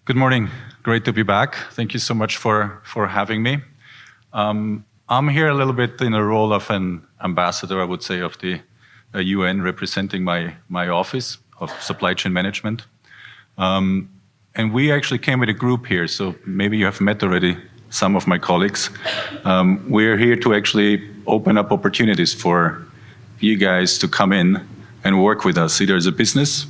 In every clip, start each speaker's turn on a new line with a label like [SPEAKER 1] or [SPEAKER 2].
[SPEAKER 1] Good morning. Great to be back. Thank you so much for having me. I'm here a little bit in the role of an ambassador, I would say, of the UN, representing my office of supply chain management. And we actually came with a group here, so maybe you have met already some of my colleagues. We're here to actually open up opportunities for you guys to come in and work with us, either as a business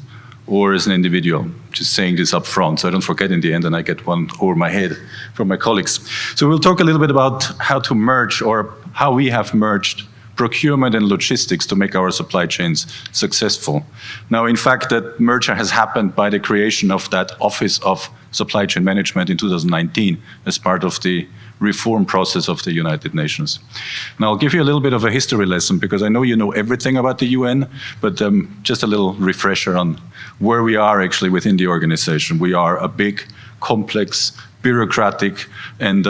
[SPEAKER 1] or as an individual. Just saying this up front, so I don't forget in the end and I get one over my head from my colleagues. So we'll talk a little bit about how to merge, or how we have merged procurement and logistics to make our supply chains successful. Now, in fact, that merger has happened by the creation of that Office of Supply Chain Management in 2019 as part of the reform process of the United Nations. Now, I'll give you a little bit of a history lesson, because I know you know everything about the UN, but just a little refresher on where we are actually within the organization. We are a big, complex, bureaucratic, and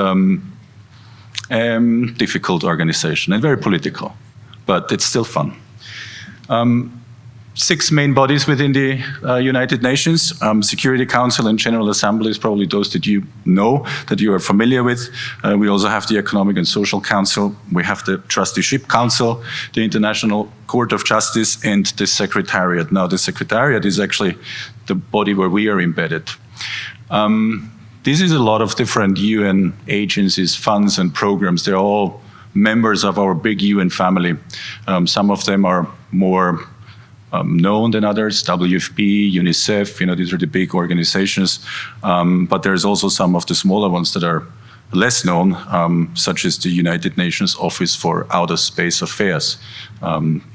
[SPEAKER 1] difficult organization, and very political, but it's still fun. 6 main bodies within the United Nations. Security Council and General Assembly is probably those that you know, that you are familiar with. We also have the Economic and Social Council. We have the Trusteeship Council, the International Court of Justice, and the Secretariat. Now, the Secretariat is actually the body where we are embedded. This is a lot of different UN agencies, funds, and programs. They're all members of our big UN family. Some of them are more known than others, WFP, UNICEF, these are the big organizations. But there's also some of the smaller ones that are less known, such as the United Nations Office for Outer Space Affairs.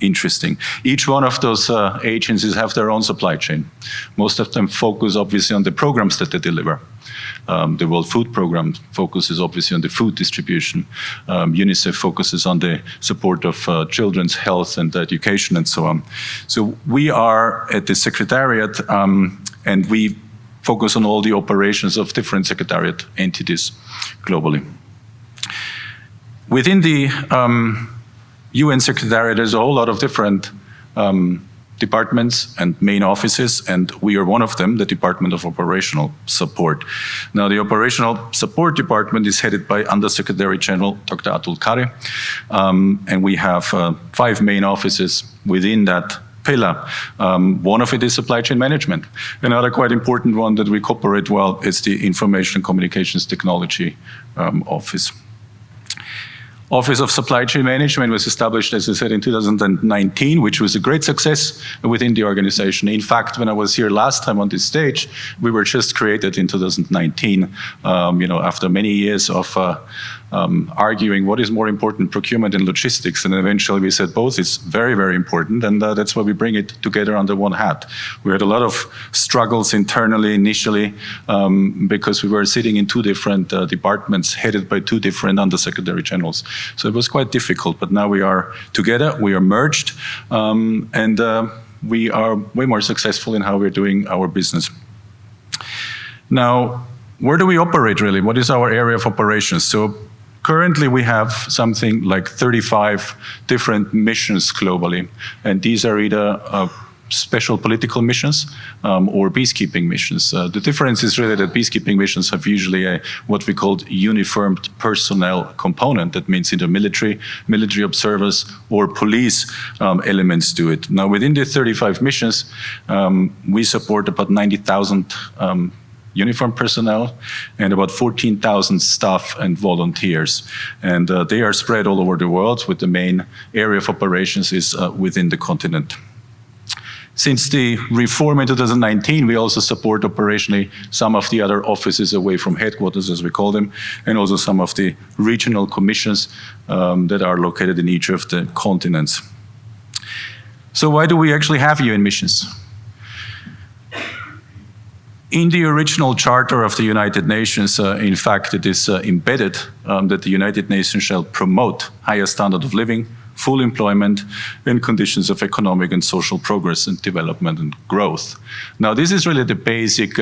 [SPEAKER 1] Interesting. Each one of those agencies have their own supply chain. Most of them focus obviously on the programs that they deliver. The World Food Programme focuses obviously on the food distribution. UNICEF focuses on the support of children's health and education and so on. So we are at the Secretariat, and we focus on all the operations of different Secretariat entities globally. Within the UN Secretariat, there's a whole lot of different departments and main offices, and we are one of them, the Department of Operational Support. Now, the Operational Support Department is headed by Undersecretary General Dr. Atul Khare, and we have 5 main offices within that pillar. One of it is supply chain management. Another quite important one that we cooperate well is the Information and Communications Technology Office. Office of Supply Chain Management was established, as I said, in 2019, which was a great success within the organization. In fact, when I was here last time on this stage, we were just created in 2019, after many years of arguing what is more important, procurement and logistics, and eventually we said both is very, very important, and that's why we bring it together under one hat. We had a lot of struggles internally initially, because we were sitting in 2 different departments headed by 2 different undersecretary generals. So it was quite difficult, but now we are together, we are merged, and we are way more successful in how we're doing our business. Now, where do we operate really? What is our area of operations? So currently we have something like 35 different missions globally, and these are either special political missions or peacekeeping missions. The difference is really that peacekeeping missions have usually what we call uniformed personnel component. That means either military observers, or police elements to it. Now, within the 35 missions, we support about 90,000 uniformed personnel and about 14,000 staff and volunteers. And they are spread all over the world, with the main area of operations is within the continent. Since the reform in 2019, we also support operationally some of the other offices away from headquarters, as we call them, and also some of the regional commissions that are located in each of the continents. So why do we actually have UN missions? In the original Charter of the United Nations, in fact, it is embedded that the United Nations shall promote higher standard of living, full employment, and conditions of economic and social progress and development and growth. Now, this is really the basic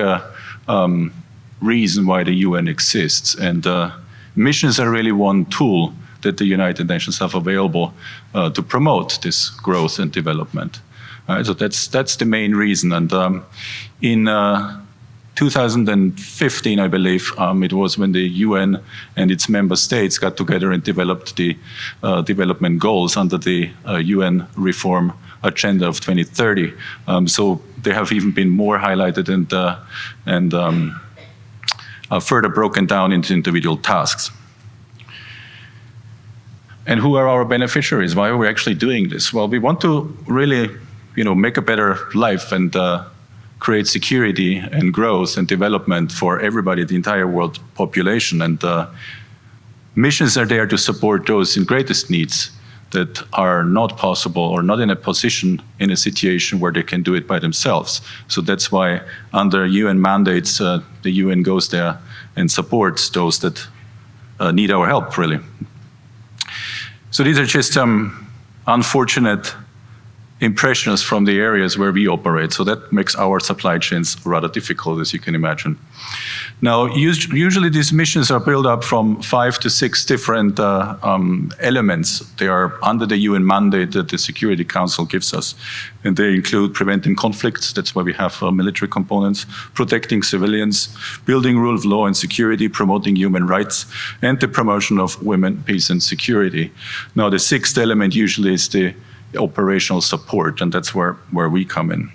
[SPEAKER 1] reason why the UN exists, and missions are really one tool that the United Nations have available to promote this growth and development. So that's the main reason. And in 2015, I believe, it was when the UN and its member states got together and developed the development goals under the UN reform agenda of 2030. So they have even been more highlighted and further broken down into individual tasks. And who are our beneficiaries? Why are we actually doing this? Well, we want to really, make a better life and create security and growth and development for everybody, the entire world population. And missions are there to support those in greatest needs that are not possible or not in a position, in a situation where they can do it by themselves. So that's why under UN mandates, the UN goes there and supports those that need our help, really. So these are just some unfortunate impressions from the areas where we operate. So that makes our supply chains rather difficult, as you can imagine. Now, usually these missions are built up from 5 to 6 different elements. They are under the UN mandate that the Security Council gives us. And they include preventing conflicts, that's why we have military components, protecting civilians, building rule of law and security, promoting human rights, and the promotion of women, peace, and security. Now, the 6th element usually is the operational support, and that's where we come in.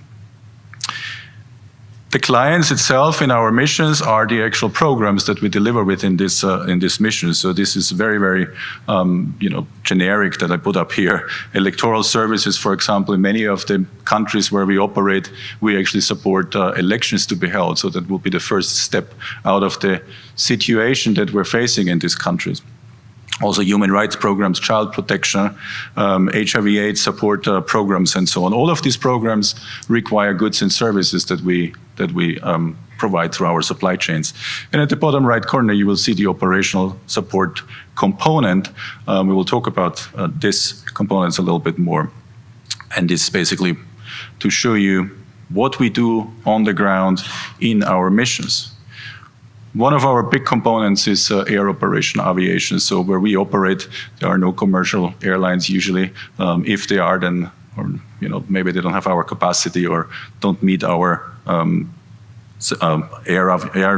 [SPEAKER 1] The clients itself in our missions are the actual programs that we deliver within this mission. So this is very, very, generic that I put up here. Electoral services, for example, in many of the countries where we operate, we actually support elections to be held. So that will be the first step out of the situation that we're facing in these countries. Also human rights programs, child protection, HIV/AIDS support programs, and so on. All of these programs require goods and services that we provide through our supply chains. And at the bottom right corner, you will see the operational support component. We will talk about these components a little bit more. And this is basically to show you what we do on the ground in our missions. One of our big components is air operation, aviation. So where we operate, there are no commercial airlines usually. If they are, then, maybe they don't have our capacity or don't meet our air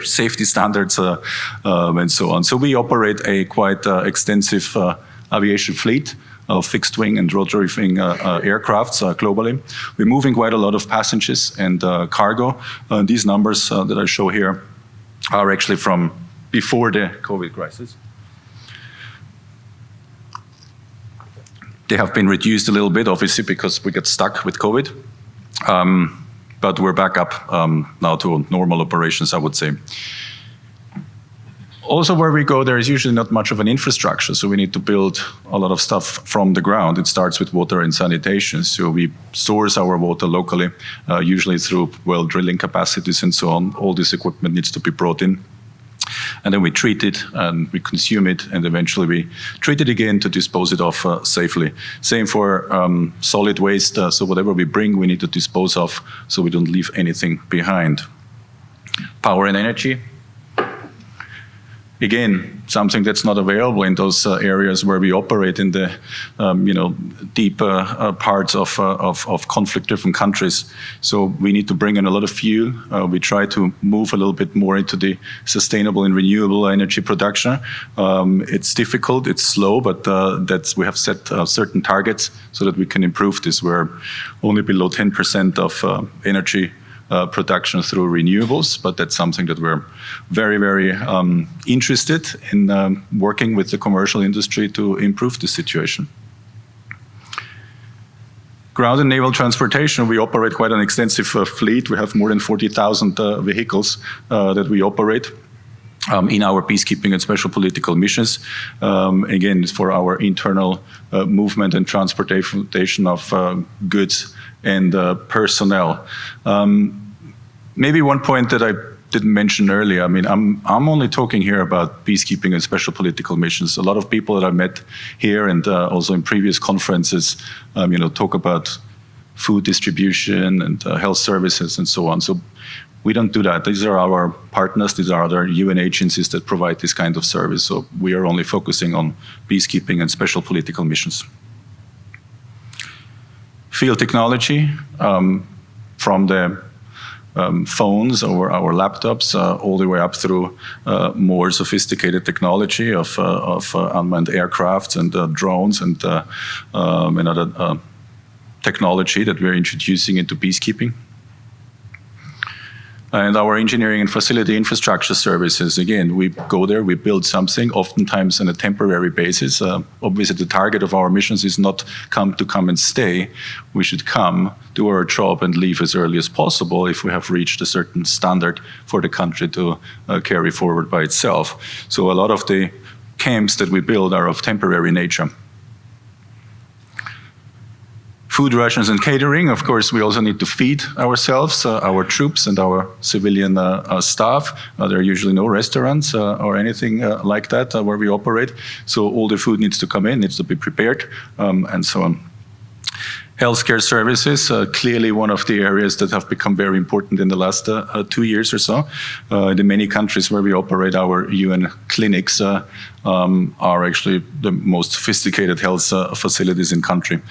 [SPEAKER 1] safety standards and so on. So we operate a quite extensive aviation fleet of fixed wing and rotary wing aircrafts globally. We're moving quite a lot of passengers and cargo. These numbers that I show here are actually from before the COVID crisis. They have been reduced a little bit, obviously, because we got stuck with COVID. But we're back up now to normal operations, I would say. Also, where we go, there is usually not much of an infrastructure, so we need to build a lot of stuff from the ground. It starts with water and sanitation, so we source our water locally, usually through well drilling capacities and so on. All this equipment needs to be brought in. And then we treat it, and we consume it, and eventually we treat it again to dispose it off safely. Same for solid waste, so whatever we bring, we need to dispose of, so we don't leave anything behind. Power and energy. Again, something that's not available in those areas where we operate in the, deep parts of conflict-driven countries. So we need to bring in a lot of fuel. We try to move a little bit more into the sustainable and renewable energy production. It's difficult, it's slow, but we have set certain targets so that we can improve this. We're only below 10% of energy production through renewables, but that's something that we're very, very interested in working with the commercial industry to improve the situation. Ground and naval transportation, we operate quite an extensive fleet. We have more than 40,000 vehicles that we operate in our peacekeeping and special political missions. Again, it's for our internal movement and transportation of goods and personnel. Maybe one point that I didn't mention earlier, I mean, I'm only talking here about peacekeeping and special political missions. A lot of people that I met here and also in previous conferences, talk about food distribution and health services and so on. So we don't do that. These are our partners. These are other UN agencies that provide this kind of service. So we are only focusing on peacekeeping and special political missions. Field technology, from the phones or our laptops, all the way up through more sophisticated technology of unmanned aircrafts and drones and other technology that we're introducing into peacekeeping. And our engineering and facility infrastructure services, again, we go there, we build something, oftentimes on a temporary basis. Obviously, the target of our missions is not come and stay. We should come, do our job, and leave as early as possible if we have reached a certain standard for the country to carry forward by itself. So a lot of the camps that we build are of temporary nature. Food rations and catering, of course, we also need to feed ourselves, our troops and our civilian staff. There are usually no restaurants or anything like that where we operate. So all the food needs to come in, needs to be prepared, and so on. Healthcare services, clearly one of the areas that have become very important in the last 2 years or so. In the many countries where we operate, our UN clinics are actually the most sophisticated health facilities in country.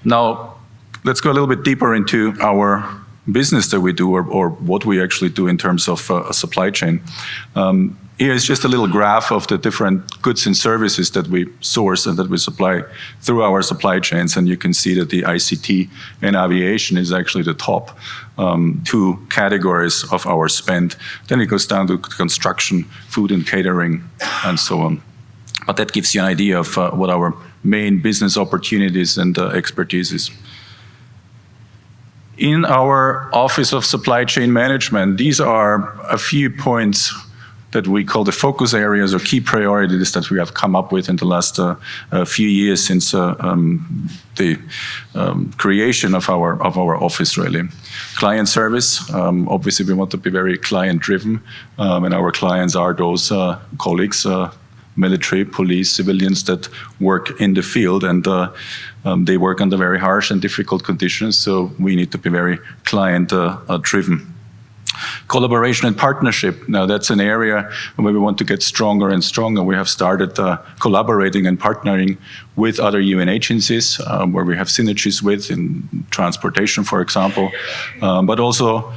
[SPEAKER 1] Now, let's go a little bit deeper into our business that we do, or what we actually do in terms of a supply chain. Here is just a little graph of the different goods and services that we source and that we supply through our supply chains, and you can see that the ICT and aviation is actually the top 2 categories of our spend. Then it goes down to construction, food and catering, and so on. But that gives you an idea of what our main business opportunities and expertise is. In our Office of Supply Chain Management, these are a few points that we call the focus areas or key priorities that we have come up with in the last few years since the creation of our office, really. Client service, obviously we want to be very client-driven, and our clients are those colleagues, military, police, civilians that work in the field, and they work under very harsh and difficult conditions, so we need to be very client-driven. Collaboration and partnership. Now that's an area where we want to get stronger and stronger. We have started collaborating and partnering with other UN agencies where we have synergies with in transportation, for example. But also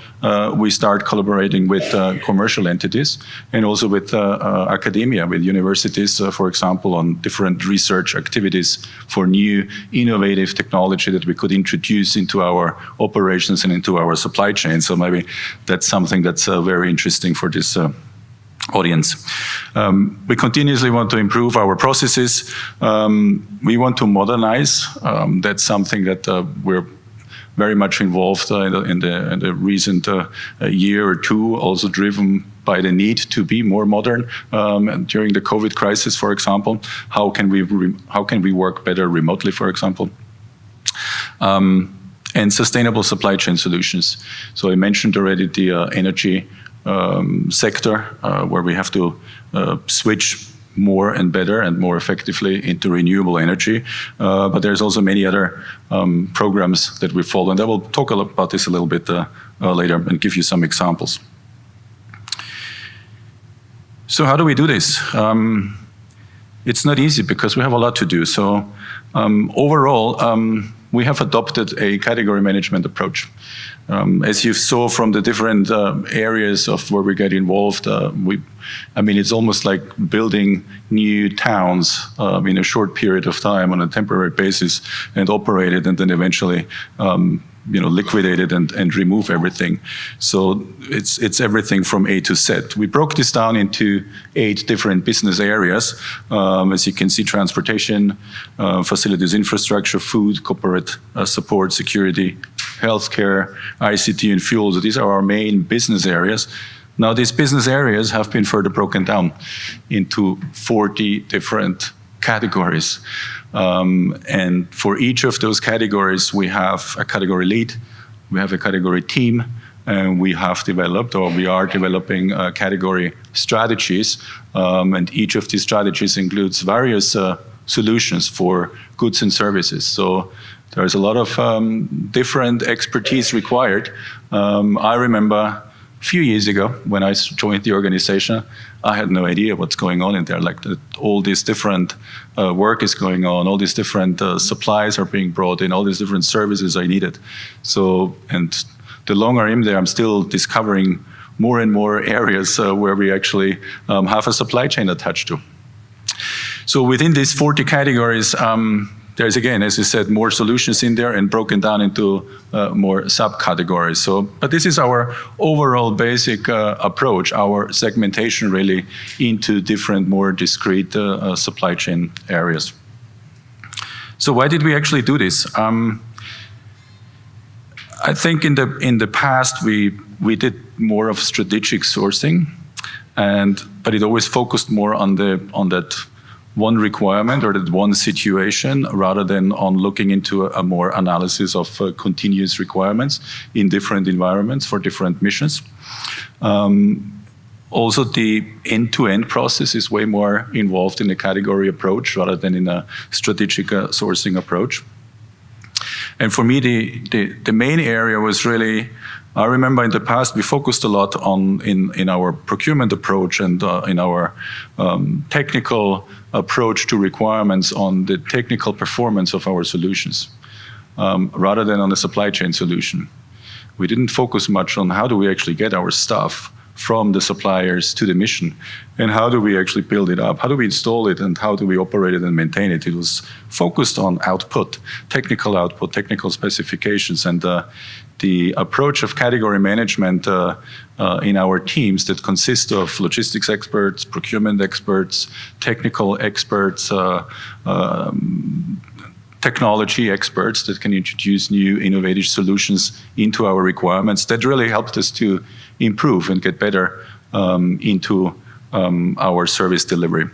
[SPEAKER 1] we start collaborating with commercial entities and also with academia, with universities, for example, on different research activities for new innovative technology that we could introduce into our operations and into our supply chain. So maybe that's something that's very interesting for this audience. We continuously want to improve our processes. We want to modernize. That's something that we're very much involved in the recent year or two, also driven by the need to be more modern. And during the COVID crisis, for example, how can we work better remotely, for example? And sustainable supply chain solutions. So I mentioned already the energy sector, where we have to switch more and better and more effectively into renewable energy. But there's also many other programs that we follow, and I will talk about this a little bit later and give you some examples. So how do we do this? It's not easy because we have a lot to do. So overall, we have adopted a category management approach. As you saw from the different areas of where we get involved, it's almost like building new towns in a short period of time on a temporary basis and operate it, and then eventually liquidate it and remove everything. So it's everything from A to Z. We broke this down into 8 different business areas. As you can see, transportation, facilities, infrastructure, food, corporate support, security, healthcare, ICT, and fuel. So these are our main business areas. Now, these business areas have been further broken down into 40 different categories. And for each of those categories, we have a category lead, we have a category team, and we have developed, or we are developing, category strategies. And each of these strategies includes various solutions for goods and services. So there's a lot of different expertise required. I remember a few years ago when I joined the organization, I had no idea what's going on in there. Like all these different work is going on, all these different supplies are being brought in, all these different services I needed. So, and the longer I'm there, I'm still discovering more and more areas where we actually have a supply chain attached to. So within these 40 categories, there's, again, as you said, more solutions in there and broken down into more subcategories. So, but this is our overall basic approach, our segmentation really into different, more discrete supply chain areas. So why did we actually do this? I think in the past we did more of strategic sourcing, but it always focused more on that one requirement or that one situation rather than on looking into a more analysis of continuous requirements in different environments for different missions. Also, the end-to-end process is way more involved in a category approach rather than in a strategic sourcing approach. And for me, the main area was really, I remember in the past we focused a lot on in our procurement approach and in our technical approach to requirements on the technical performance of our solutions rather than on the supply chain solution. We didn't focus much on how do we actually get our stuff from the suppliers to the mission, and how do we actually build it up, how do we install it, and how do we operate it and maintain it. It was focused on output, technical specifications, and the approach of category management in our teams that consist of logistics experts, procurement experts, technical experts, technology experts that can introduce new innovative solutions into our requirements. That really helped us to improve and get better into our service delivery.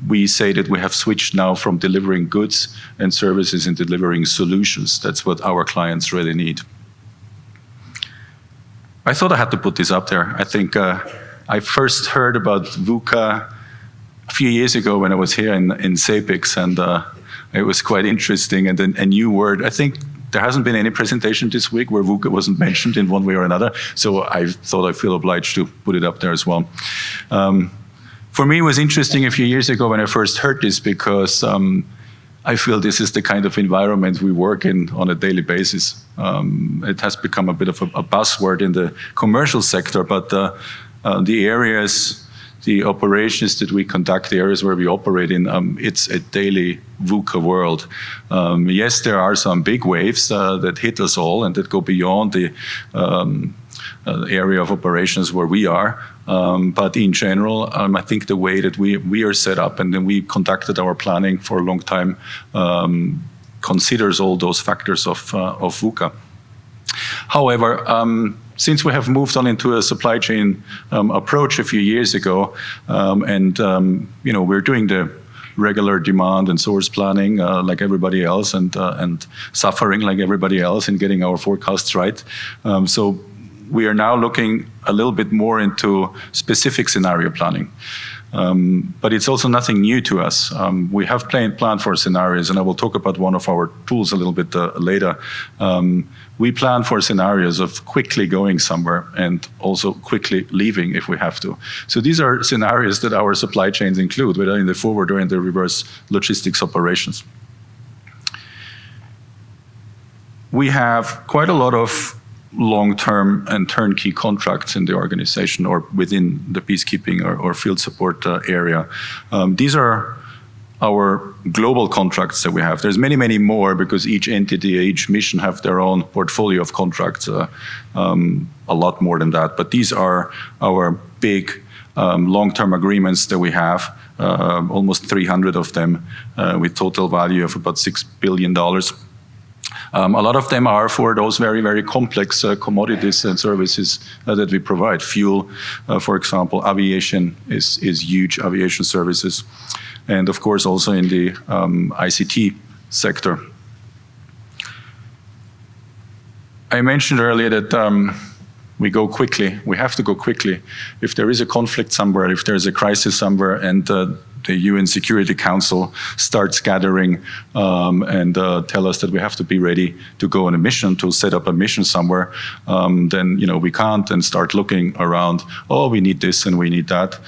[SPEAKER 1] We say that we have switched now from delivering goods and services and delivering solutions. That's what our clients really need. I thought I had to put this up there. I think I first heard about VUCA a few years ago when I was here in SAPICS, and it was quite interesting and a new word. I think there hasn't been any presentation this week where VUCA wasn't mentioned in one way or another, so I thought I feel obliged to put it up there as well. For me, it was interesting a few years ago when I first heard this because I feel this is the kind of environment we work in on a daily basis. It has become a bit of a buzzword in the commercial sector, but the areas, the operations that we conduct, the areas where we operate in, it's a daily VUCA world. Yes, there are some big waves that hit us all and that go beyond the area of operations where we are. But in general, I think the way that we are set up and then we conducted our planning for a long time considers all those factors of VUCA. However, since we have moved on into a supply chain approach a few years ago, we're doing the regular demand and source planning like everybody else, and suffering like everybody else in getting our forecasts right. So we are now looking a little bit more into specific scenario planning. But it's also nothing new to us. We have planned for scenarios, and I will talk about one of our tools a little bit later. We plan for scenarios of quickly going somewhere and also quickly leaving if we have to. So these are scenarios that our supply chains include, whether in the forward or in the reverse logistics operations. We have quite a lot of long-term and turnkey contracts in the organization or within the peacekeeping or field support area. These are our global contracts that we have. There's many, many more because each entity, each mission have their own portfolio of contracts, a lot more than that. But these are our big long-term agreements that we have, almost 300 of them with total value of about $6 billion. A lot of them are for those very, very complex commodities and services that we provide. Fuel, for example, aviation is huge, aviation services. And of course also in the ICT sector. I mentioned earlier that we go quickly, we have to go quickly. If there is a conflict somewhere, if there's a crisis somewhere and the UN Security Council starts gathering and tell us that we have to be ready to go on a mission, to set up a mission somewhere, then we can't and start looking around, oh, we need this and we need that.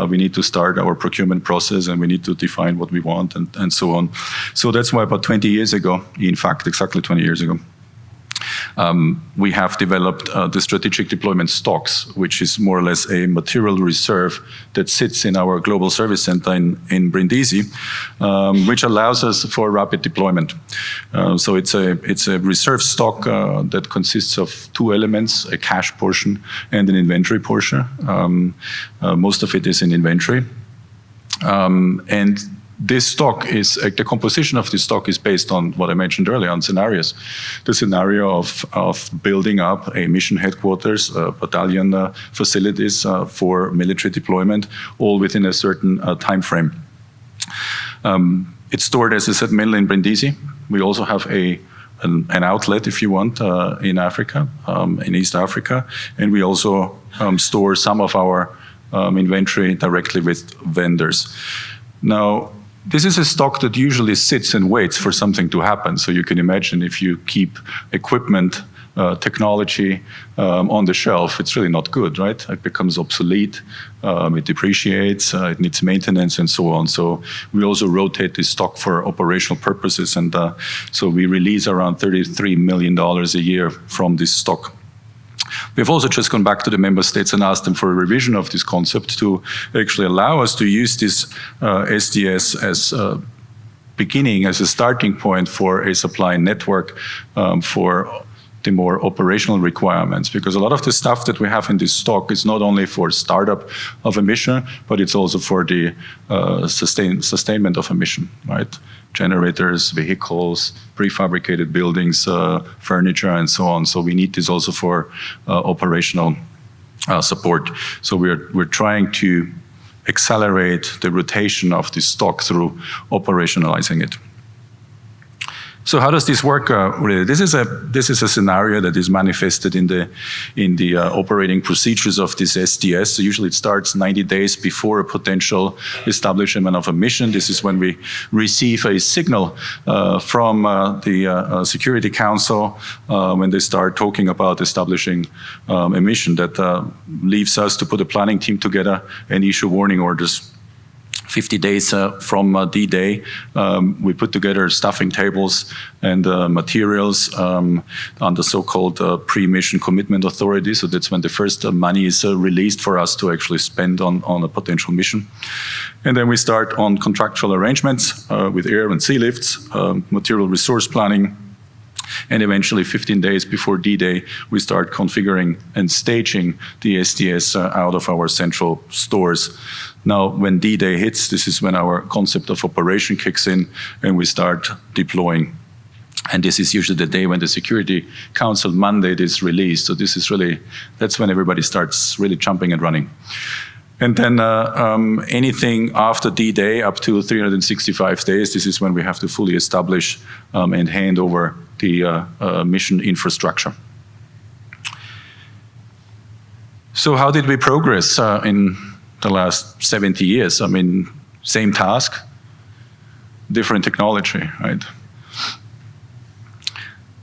[SPEAKER 1] We need to start our procurement process and we need to define what we want and so on. So that's why about 20 years ago, in fact, exactly 20 years ago, We have developed the strategic deployment stocks, which is more or less a material reserve that sits in our global service center in Brindisi, which allows us for rapid deployment. So it's a reserve stock that consists of two elements, a cash portion and an inventory portion. Most of it is in inventory. And this stock is, the composition of this stock is based on what I mentioned earlier, on scenarios. The scenario of building up a mission headquarters, battalion facilities for military deployment, all within a certain time frame. It's stored, as I said, mainly in Brindisi. We also have an outlet, if you want, in Africa, in East Africa, and we also store some of our inventory directly with vendors. Now, this is a stock that usually sits and waits for something to happen. So you can imagine if you keep equipment, technology on the shelf, it's really not good, right? It becomes obsolete, it depreciates, it needs maintenance and so on. So we also rotate this stock for operational purposes. And so we release around $33 million a year from this stock. We've also just gone back to the member states and asked them for a revision of this concept to actually allow us to use this SDS as a beginning, as a starting point for a supply network for the more operational requirements. Because a lot of the stuff that we have in this stock is not only for startup of a mission, but it's also for the sustainment of a mission, right? Generators, vehicles, prefabricated buildings, furniture, and so on. So we need this also for operational support. So we're trying to accelerate the rotation of this stock through operationalizing it. So how does this work? Really? This is a scenario that is manifested in the operating procedures of this SDS. So usually it starts 90 days before a potential establishment of a mission. This is when we receive a signal from the Security Council when they start talking about establishing a mission that leaves us to put a planning team together and issue warning orders. 50 days from D-Day, we put together staffing tables and materials on the so-called pre-mission commitment authority. So that's when the first money is released for us to actually spend on a potential mission. And then we start on contractual arrangements with air and sea lifts, material resource planning, and eventually 15 days before D-Day, we start configuring and staging the SDS out of our central stores. Now, when D-Day hits, this is when our concept of operation kicks in and we start deploying. And this is usually the day when the Security Council mandate is released. So this is really, that's when everybody starts really jumping and running. And then anything after D-Day up to 365 days, this is when we have to fully establish and hand over the mission infrastructure. So how did we progress in the last 70 years? I mean, same task, different technology, right?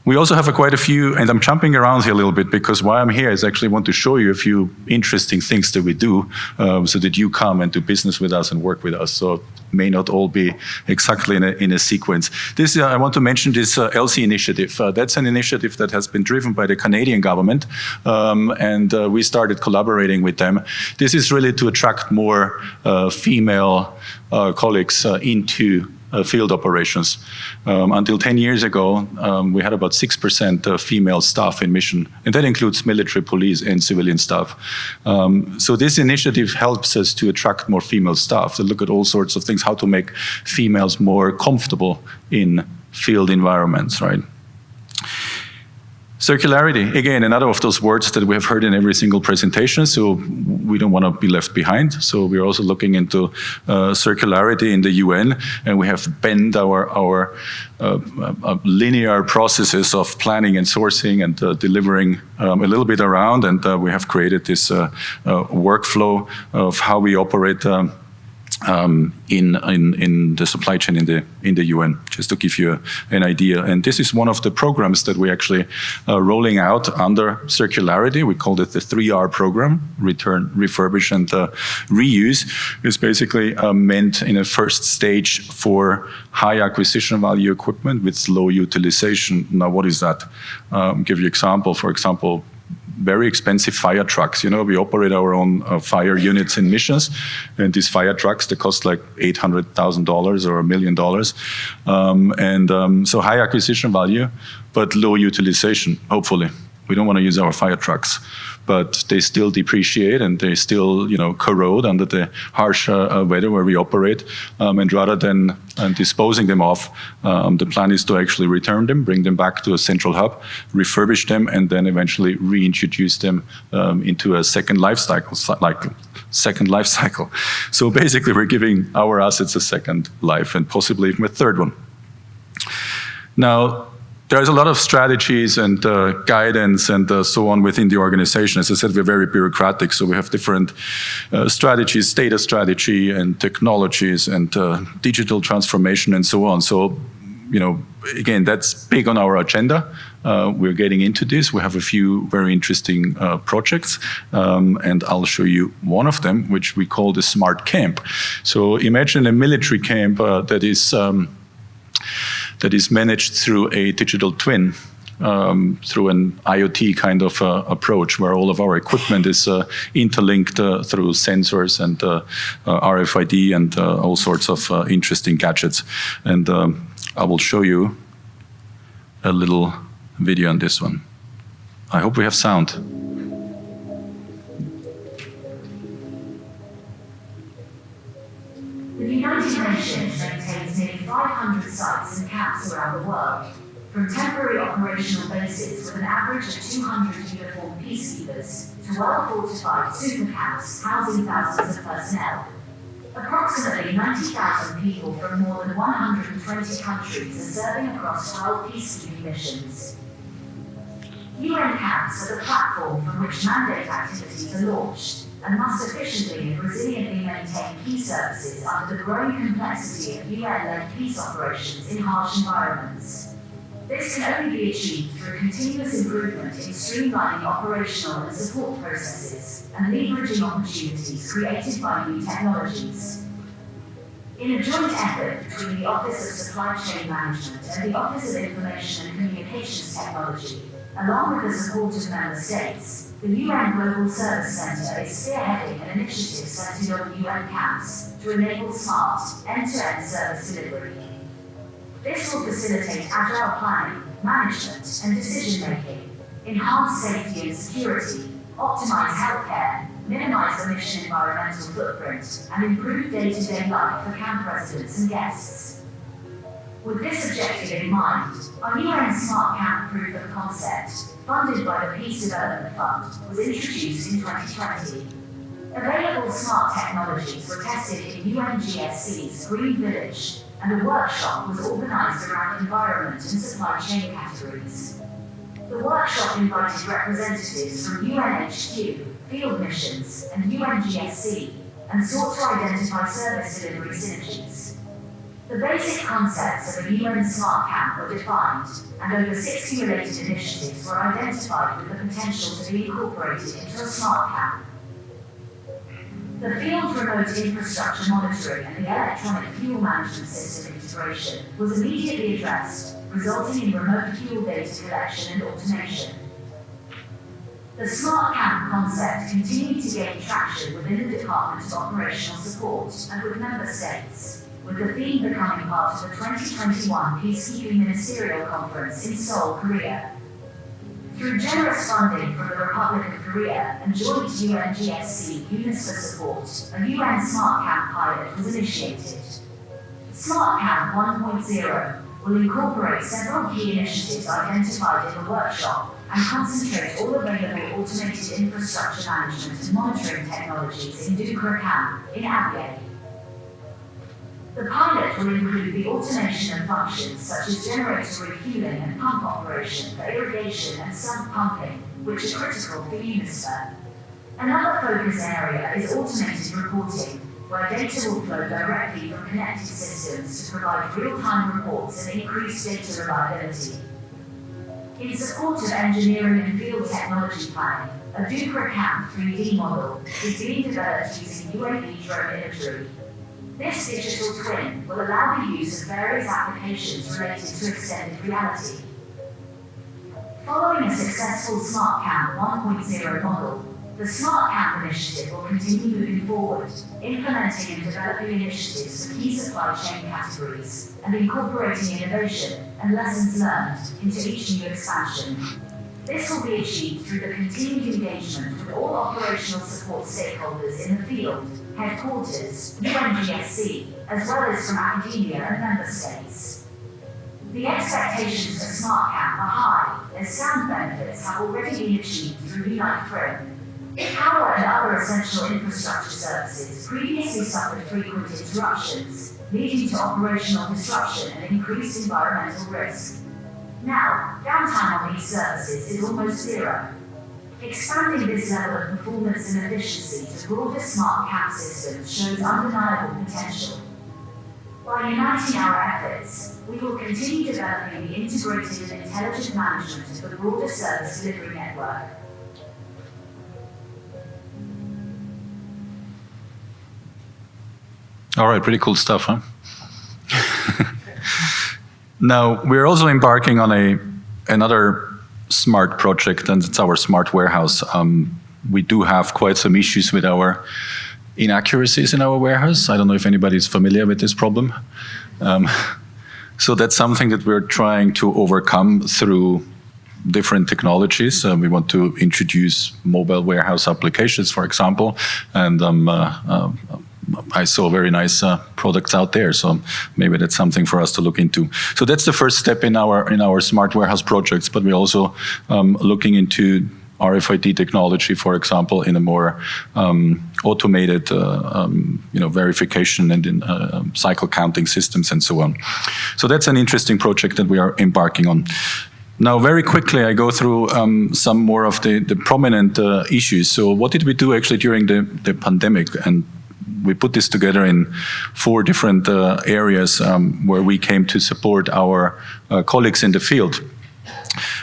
[SPEAKER 1] We also have quite a few, and I'm jumping around here a little bit because why I'm here is actually want to show you a few interesting things that we do so that you come and do business with us and work with us. So it may not all be exactly in a sequence. This, I want to mention this LC initiative. That's an initiative that has been driven by the Canadian government and we started collaborating with them. This is really to attract more female colleagues into field operations. Until 10 years ago, we had about 6% female staff in mission, and that includes military, police, and civilian staff. So this initiative helps us to attract more female staff, to look at all sorts of things, how to make females more comfortable in field environments, right? Circularity, again, another of those words that we have heard in every single presentation, so we don't want to be left behind. So we're also looking into circularity in the UN, and we have bent our linear processes of planning and sourcing and delivering a little bit around, and we have created this workflow of how we operate in the supply chain in the UN, just to give you an idea. And this is one of the programs that we actually rolling out under circularity. We called it the 3R program: return, refurbish, and reuse. It's basically meant in a first stage for high acquisition value equipment with low utilization. Now, what is that? Give you example. For example, very expensive fire trucks. You know, we operate our own fire units in missions, and these fire trucks, they cost like $800,000 or $1 million. So high acquisition value, but low utilization, hopefully. We don't want to use our fire trucks, but they still depreciate and they still, you know, corrode under the harsh weather where we operate. And rather than disposing them off, the plan is to actually return them, bring them back to a central hub, refurbish them, and then eventually reintroduce them into a second life cycle. So basically, we're giving our assets a second life and possibly even a third one. Now, there's a lot of strategies and guidance and so on within the organization. As I said, we're very bureaucratic, so we have different strategies, data strategy and technologies and digital transformation and so on. So, you know, again, that's big on our agenda. We're getting into this. We have a few very interesting projects, and I'll show you one of them, which we call the Smart Camp. So imagine a military camp that is managed through a digital twin, through an IoT kind of approach, where all of our equipment is interlinked through sensors and RFID and all sorts of interesting gadgets. And I will show you a little video on this one. I hope we have sound.
[SPEAKER 2] The United Nations maintains nearly 500 sites and camps around the world, from temporary operational bases with an average of 200 uniformed peacekeepers to well-fortified super camps housing thousands of personnel. Approximately 90,000 people from more than 120 countries are serving across 12 peacekeeping missions. UN camps are the platform from which mandate activities are launched and must efficiently and resiliently maintain key services under the growing complexity of UN-led peace operations in harsh environments. This can only be achieved through continuous improvement in streamlining operational and support processes and leveraging opportunities created by new technologies. In a joint effort between the Office of Supply Chain Management and the Office of Information and Communications Technology, along with the support of member states, the UN Global Service Centre is spearheading an initiative centred on UN camps to enable smart, end-to-end service delivery. This will facilitate agile planning, management, and decision-making, enhance safety and security, optimize healthcare, minimize the mission environmental footprint, and improve day-to-day life for camp residents and guests. With this objective in mind, our UN Smart Camp Proof of Concept, funded by the Peace Development Fund, was introduced in 2020. Available smart technologies were tested in UNGSC's Green Village, and a workshop was organised around environment and supply chain categories. The workshop invited representatives from UNHQ, field missions, and UNGSC, and sought to identify service delivery synergies. The basic concepts of a UN Smart Camp were defined, and over 60 related initiatives were identified with the potential to be incorporated into a Smart Camp. The field remote infrastructure monitoring and the electronic fuel management system integration was immediately addressed, resulting in remote fuel data collection and automation. The Smart Camp concept continued to gain traction within the Department of Operational Support and with member states, with the theme becoming part of the 2021 Peacekeeping Ministerial Conference in Seoul, Korea. Through generous funding from the Republic of Korea and joint UNGSC units for support, a UN Smart Camp pilot was initiated. Smart Camp 1.0 will incorporate several key initiatives identified in the workshop and concentrate all available automated infrastructure management and monitoring technologies in Dukra Camp in Abyei. The pilot will include the automation of functions such as generator refueling and pump operation for irrigation and sump pumping, which are critical for UNISPA. Another focus area is automated reporting, where data will flow directly from connected systems to provide real-time reports and increase data reliability. In support of engineering and field technology planning, a DuPRA-CAM 3D model is being developed using UAV drone imagery. This digital twin will allow the use of various applications related to extended reality. Following a successful SmartCAM 1.0 model, the SmartCAM initiative will continue moving forward, implementing and developing initiatives for key supply chain categories, and incorporating innovation and lessons learned into each new expansion. This will be achieved through the continued engagement with all operational support stakeholders in the field, headquarters, UNGSC, as well as from academia and member states. The expectations for SmartCAM are high, as sound benefits have already been achieved through Unite Frame. Power and other essential infrastructure services previously suffered frequent interruptions, leading to operational disruption and increased environmental risk. Now, downtime on these services is almost zero. Expanding this level of performance and efficiency to broader SmartCAM systems shows undeniable potential. By uniting our efforts, we will continue developing the integrated and intelligent management of the broader service delivery network.
[SPEAKER 1] All right, pretty cool stuff, huh? Now, we're also embarking on another smart project, and it's our smart warehouse. We do have quite some issues with our inaccuracies in our warehouse. I don't know if anybody's familiar with this problem. So that's something that we're trying to overcome through different technologies. We want to introduce mobile warehouse applications, for example, and I saw very nice products out there, so maybe that's something for us to look into. So that's the first step in our smart warehouse projects, but we're also looking into RFID technology, for example, in a more automated verification and in cycle counting systems and so on. So that's an interesting project that we are embarking on. Now, very quickly, I go through some more of the prominent issues. So what did we do actually during the pandemic? And we put this together in 4 different areas where we came to support our colleagues in the field.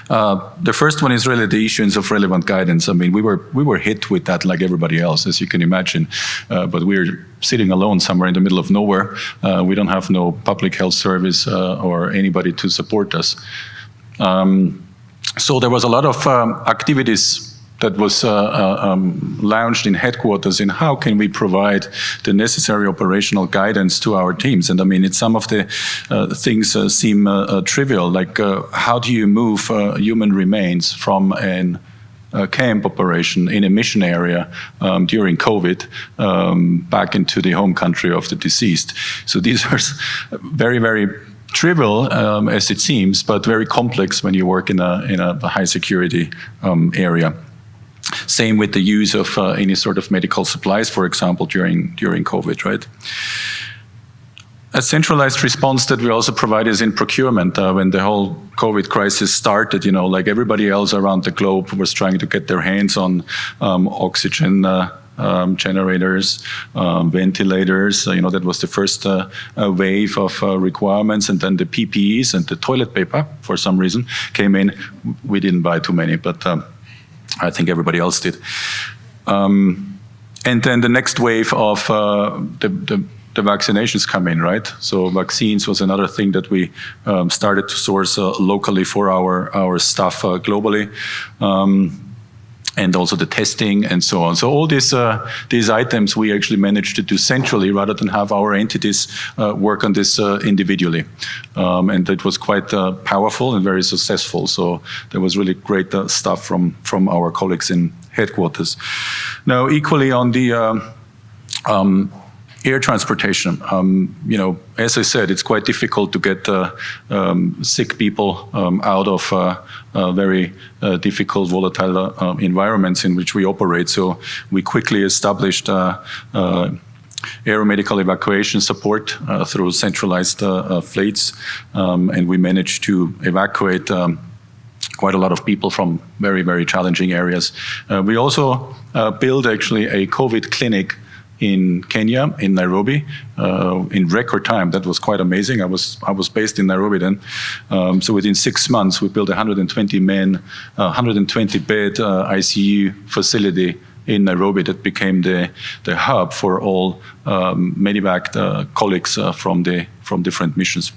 [SPEAKER 1] The first one is really the issuance of relevant guidance. I mean, we were hit with that like everybody else, as you can imagine, but we're sitting alone somewhere in the middle of nowhere. We don't have no public health service or anybody to support us. So there was a lot of activities that was launched in headquarters in how can we provide the necessary operational guidance to our teams. And I mean, some of the things seem trivial, like how do you move human remains from a camp operation in a mission area during COVID back into the home country of the deceased. So these are very, very trivial as it seems, but very complex when you work in a high security area. Same with the use of any sort of medical supplies, for example, during COVID, right? A centralized response that we also provide is in procurement. When the whole COVID crisis started, like everybody else around the globe was trying to get their hands on oxygen generators, ventilators. That was the first wave of requirements, and then the PPEs and the toilet paper, for some reason, came in. We didn't buy too many, but I think everybody else did. And then the next wave of the vaccinations come in, right? So vaccines was another thing that we started to source locally for our staff globally. And also the testing and so on. So all these items we actually managed to do centrally rather than have our entities work on this individually. And it was quite powerful and very successful. So there was really great stuff from our colleagues in headquarters. Now, equally on the air transportation, as I said, it's quite difficult to get sick people out of very difficult, volatile environments in which we operate. So we quickly established aeromedical evacuation support through centralized fleets, and we managed to evacuate quite a lot of people from very, very challenging areas. We also built actually a COVID clinic in Kenya, in Nairobi, in record time. That was quite amazing. I was based in Nairobi then. So within 6 months, we built a 120-bed ICU facility in Nairobi that became the hub for all medevac colleagues from different missions.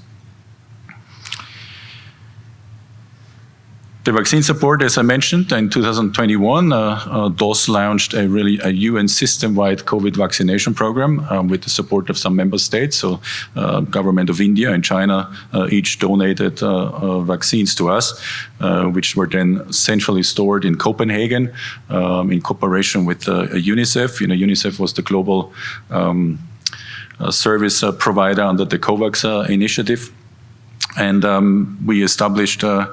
[SPEAKER 1] The vaccine support, as I mentioned, in 2021, DOS launched a UN system-wide COVID vaccination program with the support of some member states. So, government of India and China each donated vaccines to us, which were then centrally stored in Copenhagen in cooperation with UNICEF. You know, UNICEF was the global service provider under the COVAX initiative. And we established a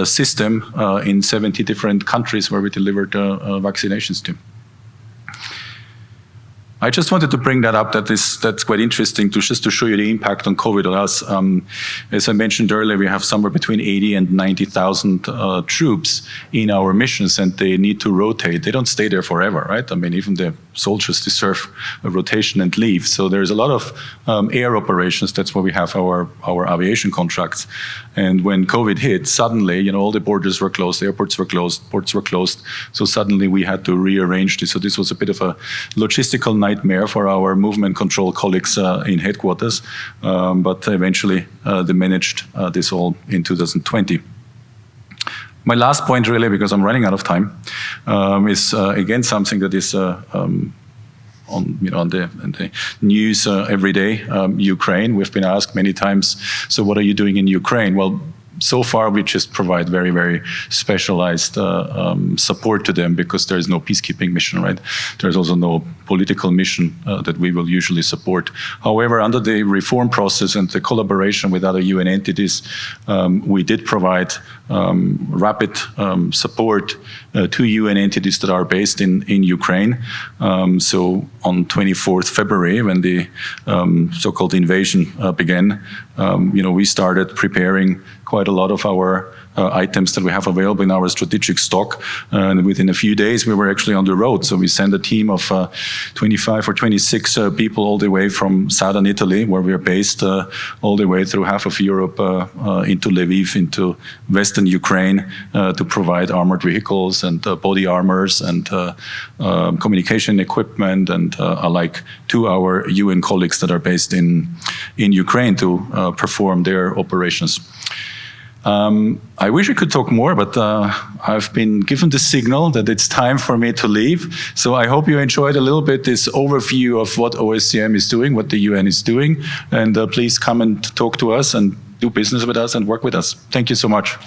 [SPEAKER 1] system in 70 different countries where we delivered vaccinations to. I just wanted to bring that up. That's quite interesting to show you the impact on COVID on us. As I mentioned earlier, we have somewhere between 80 and 90,000 troops in our missions, and they need to rotate. They don't stay there forever, right? I mean, even the soldiers deserve a rotation and leave. So there's a lot of air operations. That's why we have our aviation contracts. And when COVID hit, suddenly, you know, all the borders were closed, airports were closed, ports were closed. So suddenly we had to rearrange this. So this was a bit of a logistical nightmare for our movement control colleagues in headquarters. But eventually they managed this all in 2020. My last point, really, because I'm running out of time, is again something that is on the news every day. Ukraine. We've been asked many times. So, what are you doing in Ukraine? Well, so far we just provide very, very specialized support to them because there is no peacekeeping mission, right? There's also no political mission that we will usually support. However, under the reform process and the collaboration with other UN entities, we did provide rapid support to UN entities that are based in Ukraine. So on 24th February, when the so-called invasion began, we started preparing quite a lot of our items that we have available in our strategic stock. And within a few days, we were actually on the road. So we sent a team of 25 or 26 people all the way from southern Italy, where we are based, all the way through half of Europe into Lviv, into western Ukraine, to provide armored vehicles and body armors and communication equipment and alike to our UN colleagues that are based in Ukraine to perform their operations. I wish I could talk more, but I've been given the signal that it's time for me to leave. So I hope you enjoyed a little bit this overview of what OSCM is doing, what the UN is doing. And please come and talk to us and do business with us and work with us. Thank you so much.